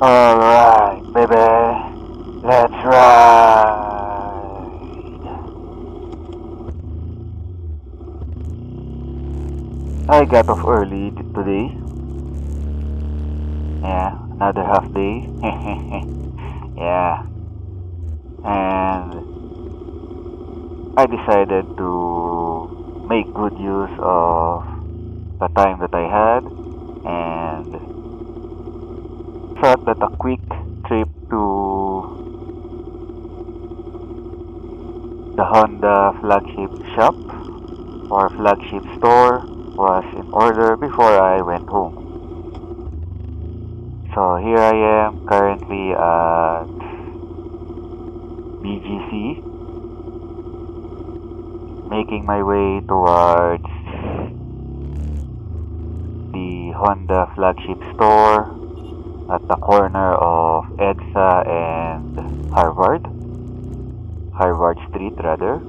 Alright, baby. Let's ride. I got off early today. Yeah, another half day. Yeah, and I decided to make good use of the time that I had and thought that a quick trip to the Honda flagship shop or flagship store was in order before I went home. So here I am currently at BGC, making my way towards the Honda flagship store at the corner of EDSA and Harvard Street rather.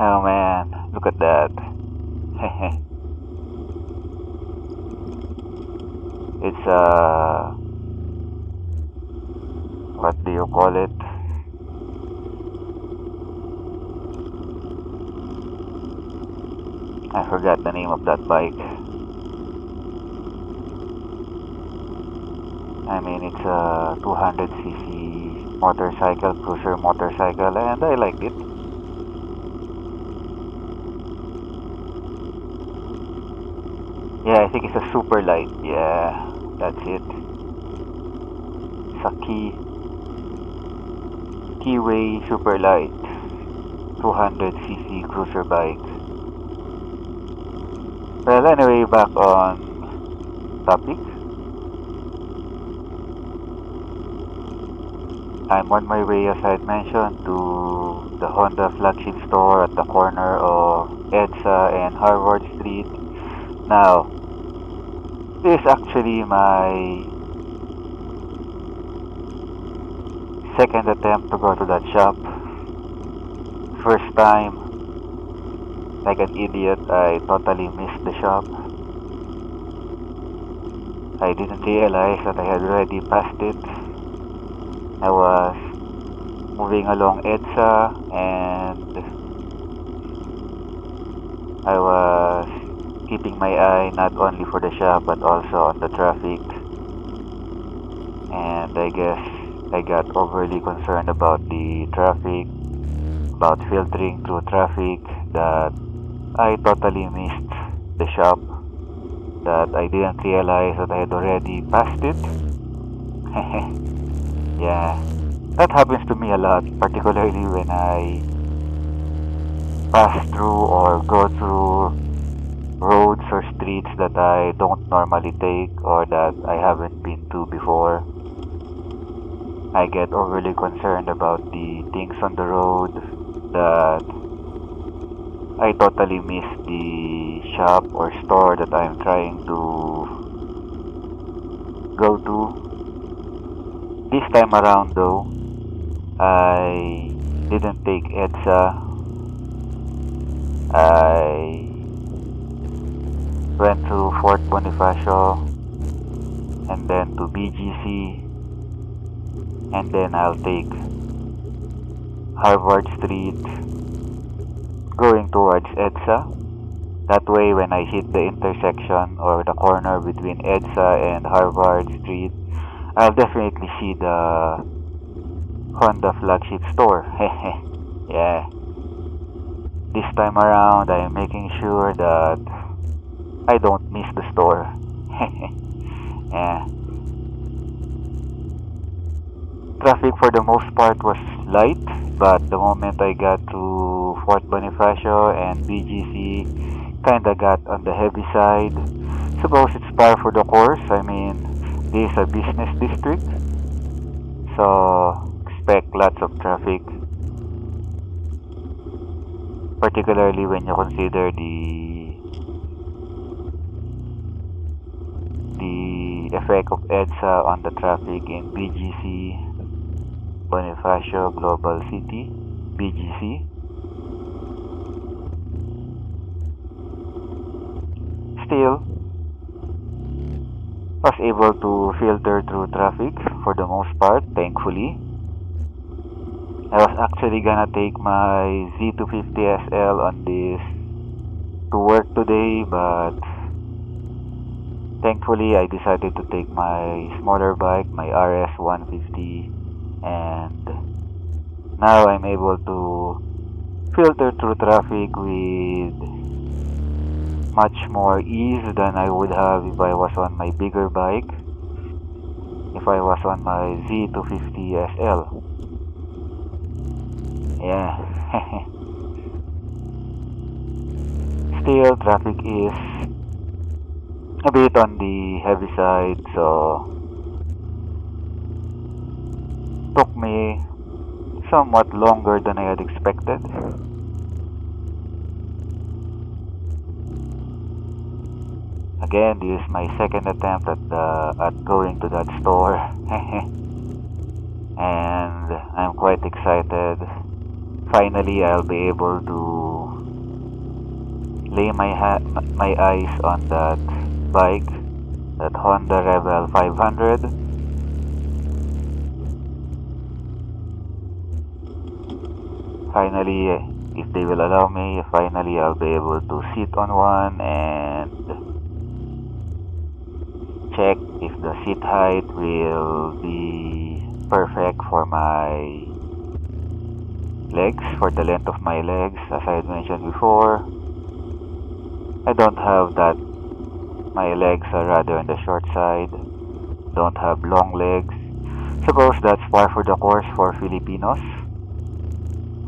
Oh man, look at that. It's what do you call it? I forgot the name of that bike. I mean, it's a 200cc motorcycle, cruiser motorcycle, and I liked it. Yeah, I think it's a super light. Yeah, that's it. It's a Keyway super light 200cc cruiser bike. Well, anyway, back on topic. I'm on my way, as I had mentioned, to the Honda flagship store at the corner of EDSA and Harvard Street. Now, this is actually my second attempt to go to that shop. First time, like an idiot, I totally missed the shop. I didn't realize that I had already passed it. I was moving along EDSA and I was keeping my eye not only for the shop but also on the traffic. And I guess I got overly concerned about the traffic, about filtering through traffic, that I totally missed the shop, that I didn't realize that I had already passed it. Yeah, that happens to me a lot, particularly when I pass through or go through roads or streets that I don't normally take or that I haven't been to before. I get overly concerned about the things on the road that I totally miss the shop or store that I'm trying to go to. This time around though, I didn't take EDSA. I went to Fort Bonifacio and then to BGC, and then I'll take Harvard Street going towards EDSA. That way when I hit the intersection or the corner between EDSA and Harvard Street, I'll definitely see the Honda flagship store. Yeah. This time around, I'm making sure that I don't miss the store. Yeah. Traffic for the most part was light, but the moment I got to Fort Bonifacio and BGC, kinda got on the heavy side. Suppose it's par for the course. I mean, this is a business district, so expect lots of traffic, particularly when you consider the effect of EDSA on the traffic in BGC, Bonifacio Global City, BGC. Still, Was able to filter through traffic for the most part, thankfully. I was actually gonna take my Z250 SL on this to work today, but thankfully I decided to take my smaller bike, my RS 150, and now I'm able to filter through traffic with much more ease than I would have if I was on my bigger bike, if I was on my Z250 SL. Yeah. Still, traffic is a bit on the heavy side, so took me somewhat longer than I had expected. Again, this is my second attempt at going to that store, and I'm quite excited. Finally, I'll be able to lay my eyes on that bike, that Honda Rebel 500. Finally, if they will allow me, finally I'll be able to sit on one and check if the seat height will be perfect for my legs, for the length of my legs. As I had mentioned before, I don't have that. My legs are rather on the short side, don't have long legs. Suppose that's par for the course for Filipinos.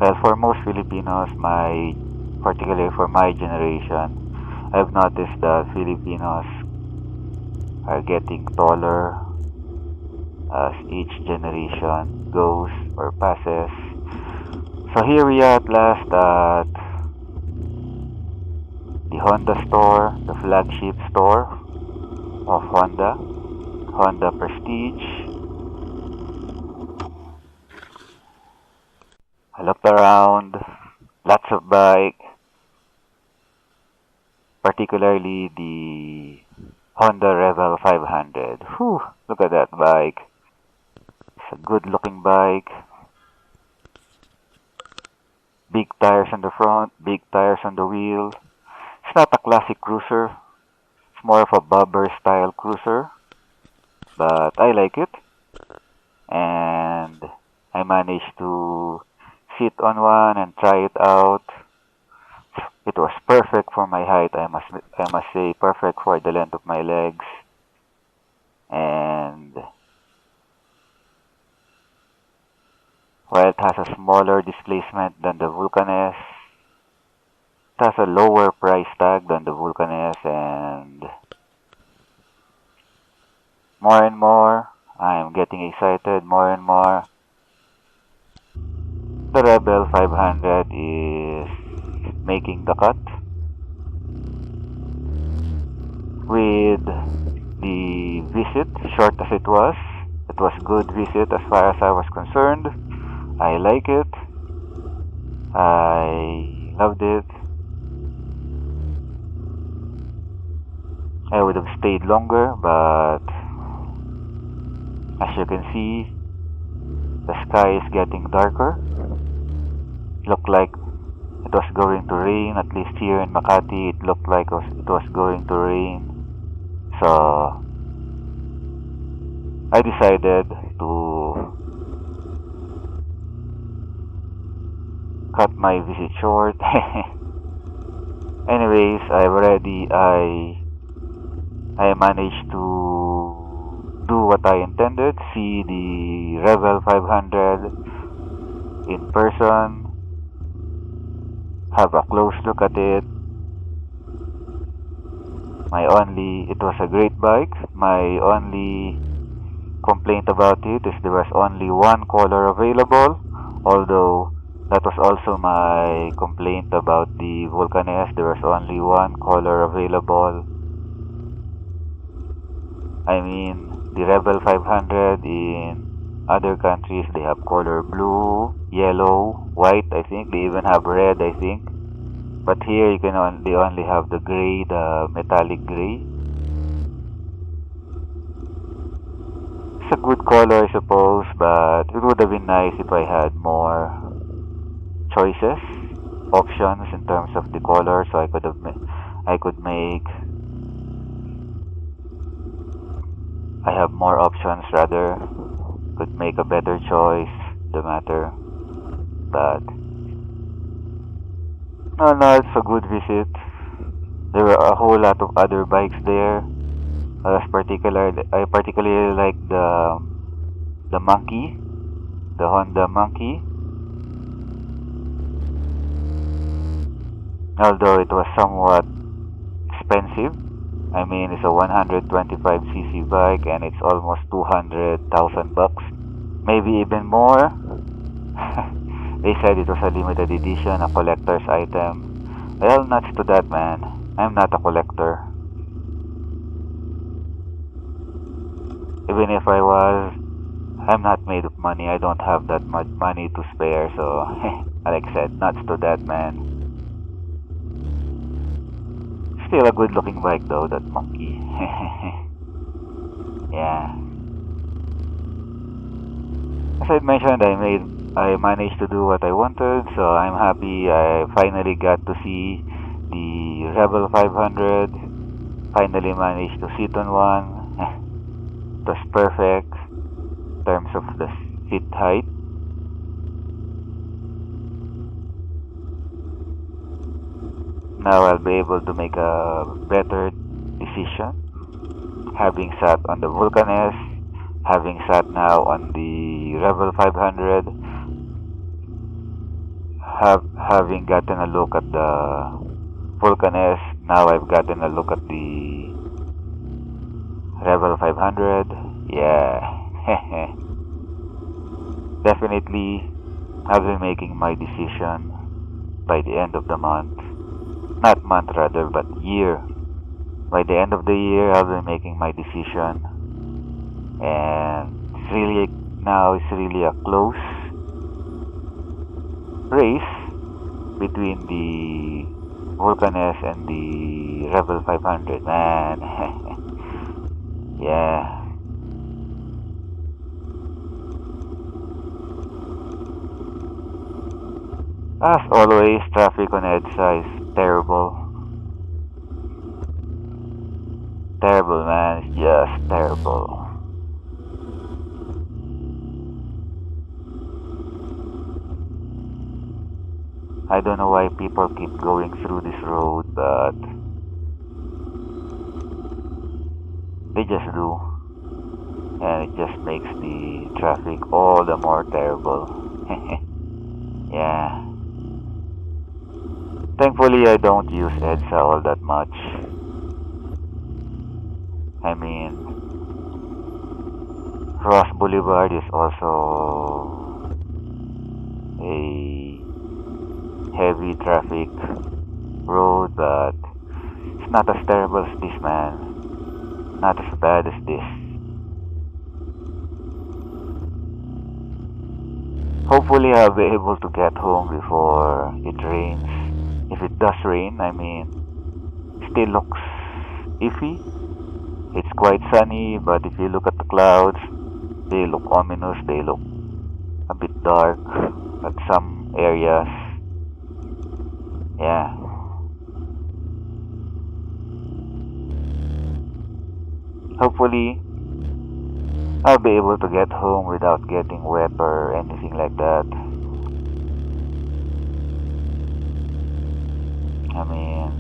Well, for most Filipinos, particularly for my generation, I've noticed that Filipinos are getting taller as each generation goes or passes. So here we are at last at the Honda store, the flagship store of Honda Prestige. I looked around, lots of bike, particularly the Honda Rebel 500. Whew, look at that bike. It's a good looking bike. Big tires on the front, big tires on the wheel. It's not a classic cruiser. It's more of a bobber style cruiser. But I like it. And I managed to sit on one and try it out. It was perfect for my height, I must say, perfect for the length of my legs. And while it has a smaller displacement than the Vulcan S, it has a lower price tag than the Vulcan S, and more I'm getting excited more and more. The Rebel 500 is making the cut with the visit, short as it was. It was good visit as far as I was concerned. I like it. I loved it. I would have stayed longer, but as you can see, the sky is getting darker. Looked like it was going to rain, at least here in Makati, it looked like it was going to rain. So I decided to cut my visit short. Anyways, I managed to do what I intended, see the Rebel 500 in person, have a close look at it. It was a great bike. My only complaint about it is there was only one color available, although that was also my complaint about the Vulcan S. There was only one color available. I mean, the Rebel 500 in other countries, they have color blue, yellow, white, I think. They even have red, I think. But here they only have the gray, the metallic gray. good color, I suppose, but it would have been nice if I had more choices, options in terms of the color, so I could make. I have more options rather. Could make a better choice. The matter, but no, it's a good visit. There were a whole lot of other bikes there. I particularly like the Monkey, the Honda Monkey. Although it was somewhat expensive. I mean, it's a 125cc bike and it's almost 200,000 bucks, maybe even more. They said it was a limited edition, a collector's item. Well, nuts to that, man. I'm not a collector. Even if I was, I'm not made of money. I don't have that much money to spare, so like I said, nuts to that, man. Still a good looking bike though, that Monkey. Yeah. As I mentioned, I managed to do what I wanted, so I'm happy. I finally got to see the Rebel 500. Finally managed to sit on one. It was perfect in terms of the seat height. Now I'll be able to make a better decision, having sat on the Vulcan S, having sat now on the Rebel 500, having gotten a look at the Vulcan S, now I've gotten a look at the Rebel 500. Yeah. Definitely I'll be making my decision by the end of the month. Not month rather, but year. By the end of the year, I'll be making my decision. And it's really a close race between the Vulcan S and the Rebel 500, man. Yeah. As always, traffic on EDSA is terrible. Terrible, man. It's just terrible. I don't know why people keep going through this road, but they just do. And it just makes the traffic all the more terrible. Yeah. Thankfully, I don't use EDSA all that much. I mean, Ross Boulevard is also a heavy traffic road, but it's not as terrible as this, man. Not as bad as this. Hopefully I'll be able to get home before it rains. If it does rain, I mean, still looks iffy. It's quite sunny, but if you look at the clouds, they look ominous, they look a bit dark at some areas. Yeah. Hopefully, I'll be able to get home without getting wet or anything like that. I mean,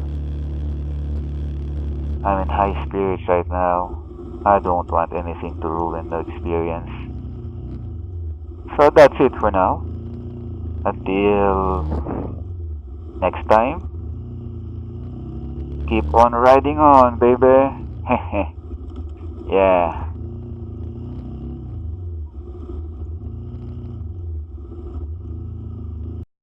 I'm in high spirits right now. I don't want anything to ruin the experience. So that's it for now. Until next time, keep on riding on, baby. Yeah.